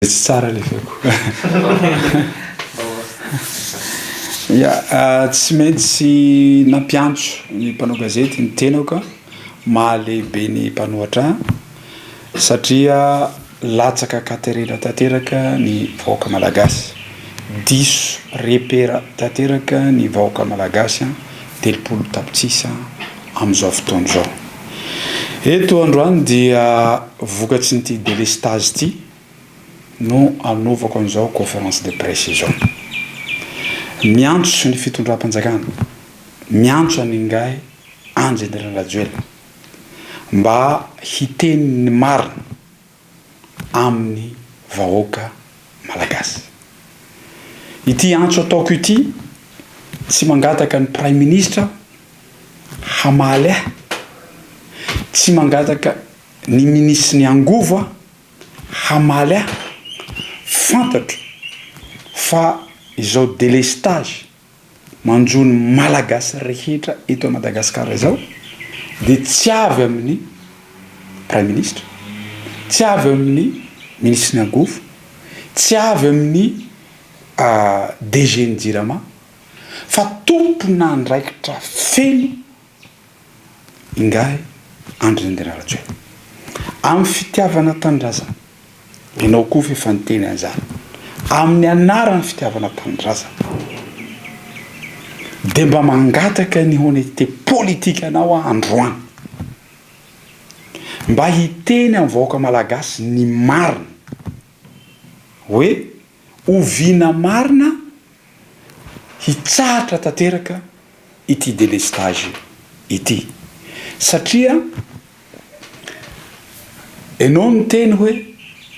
tsara le feko tsy maintsy nampiantso ny mpanao gazety ny tenako mahalehibe ny mpanohatra satria latsaka katerina tanteraka ny vahoaka malagasy diso repera tanteraka ny vahoaka malagasy telopolo tapitrisa amin'izao fotoana izao. Eto androany dia vokatsy nyty délestage ty no anovako an'izao conférence de presse izao, miantso ny fitondram-panjakana, miantso an'ingay Andry Rajoelina mba hiteny ny marina amin'ny vahoaka malagasy. Ity antso ataoko ity tsy mangataka ny prime ministre hamaly ahy, tsy mangataka ny ministre ny angovo hamaly ahy, fantatro fa izao délestage manjony malagasy rehetra eto a Madagasikara izao dia tsy avy amin'ny prime ministre, tsy avy amin'ny ministre ny angovo, tsy avy amin'ny DG ny Jirama, fa tompona andraikitra feno ingay Andry Rajoelina amin'ny fitiavana tanindrazana. Ianao koa fa niteny an'izany amin'ny anaran'ny fitiavana tanindrazana dia mba mangataka ny honnêteté politique anao androany, mba hiteny amin'ny vahoaka malagasy ny marina hoe oviana marina hitsahatra tanteraka ity délestage ity, satria ianao niteny hoe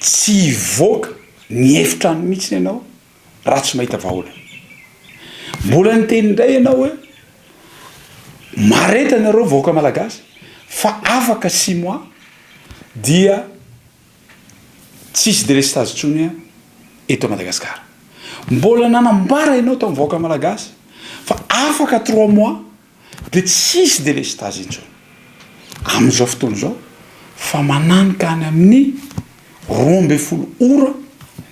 tsy hivoaka ny hefitrano mihitsy ianao raha tsy mahita vahaolana. Mbola niteny indray ianao hoe mareta nareo vahoaka malagasy fa afaka 6 mois dia tsisy délestage tsony eto Madagasikara. Mbola nanambara ianao tamin'ny vahoaka malagasy fa afaka 3 mois dia tsisy délestage intsony. Amin'izao fotoana izao fa mananika any amin'ny 12 ora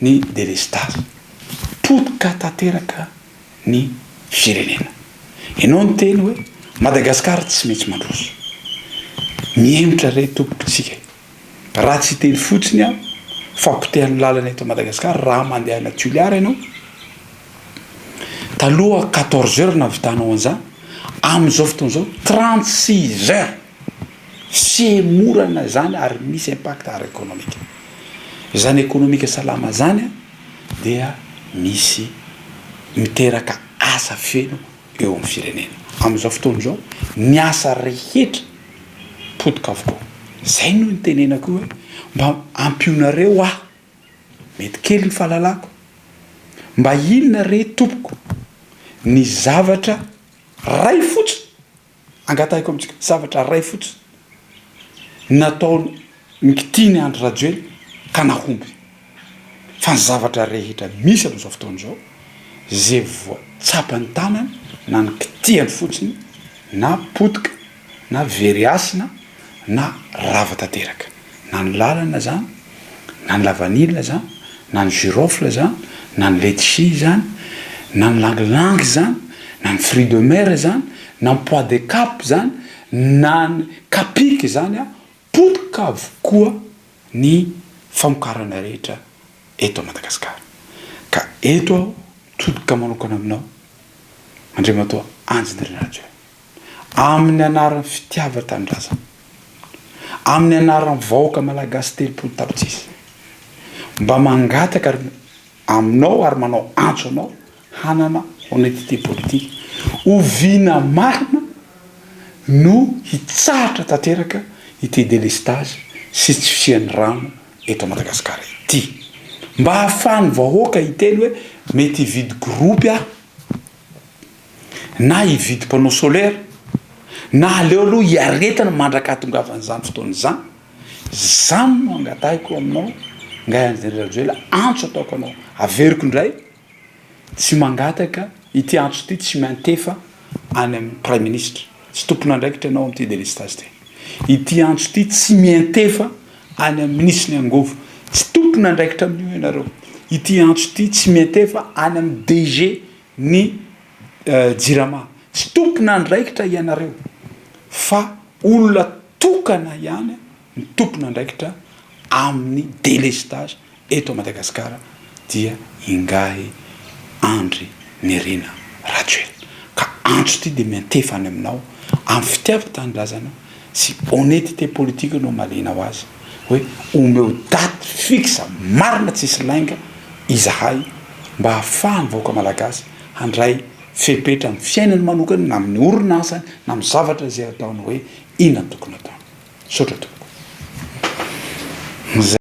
ny délestage, potika tanteraka ny firenena. Ianao niteny hoe Madagasikara tsy maintsy mandroso, mihemitra re tompokontsika. Raha tsy teny fotsiny aho fampitehan'ny lalana eto Madagasikara raha mandeha natioliara ianao taloha 14 heures navitanao an'izany, amin'izao fotoana izao 36 heures fiemorana zany ary misy impact ary économique. Zany économique salama zany dia misy miteraka asa feno eo amin'ny firenena. Amin'izao fotoana izao ny asa rehetra potika avokoa. Zay no nitenenako hoe mba ampionareo aho, mety kely ny fahalalako, mba inona re tompoko ny zavatra ray fotsiny angatahiko amintsika, zavatra ray fotsiny nataony nikitiny Andry Rajoelina ka nahomby, fa ny zavatra rehetra misy amin'izao fotoana izao zay voatsapany tanany na nikitihany fotsiny na potika na veriasina na rava tanteraka, na ny lalana zany, na ny lavanilina zany, na ny girofle zany, na ny letchi zany, na ny langilangy zany, na ny fruit de mer zany, na ny pois de cap zany, na ny kapiky zany potika avokoa ny famokarana rehetra eto a Madagasikara. Ka eto aho todika manokana aminao Andriamatoa Andry Rajoelina amin'ny anaran'ny fitiava tanindrazana, amin'ny anaran'ny vahoaka malagasy telopolo tapitrisa, mba mangataka aminao ary manao antso anao hanana honnêteté politique, oviana marina no hitsahatra tanteraka ity délestage sy tsy fisian'ny rano eto Madagasikara ity, mba hahafahan'ny vahoaka hiteny hoe mety hividy groupe na hividy panneau solaire na aleo aloha hiaretana mandrakatongavana fotoana izany. Zany no angatahiko aminao ngay Andry Rajoelina, antso ataoko anao averiko indray, tsy mangataka ity antso ity tsy mantefa any amin'ny prime ministre, tsy tompona andraikitra ianao amin'ity délestage ity. Ity antso ity tsy miantefa any amin'ny ministre ny angovo, tsy tompona andraikitra amin'io ianareo ity antso ity tsy metefa any amin'ny DG ny jirama tsy tompona andraikitra ianareo fa olona tokana ihany ny tompona andraikitra amin'ny délestage eto Madagasikara dia Ingahy Andry Nirina Rajoelina ka antso ity de mentefa any aminao amin'ny fitiavan-tanindrazana sy honnêteté politique no malinao azy hoe omeo daty fixe marina tsisy lainga izahay mba hahafahany vahoaka malagasy handray fepetra amin'ny fiainany manokany na amin'ny orinasany na amin'ny zavatra izay ataony hoe inona tokony atao sotra tompoko.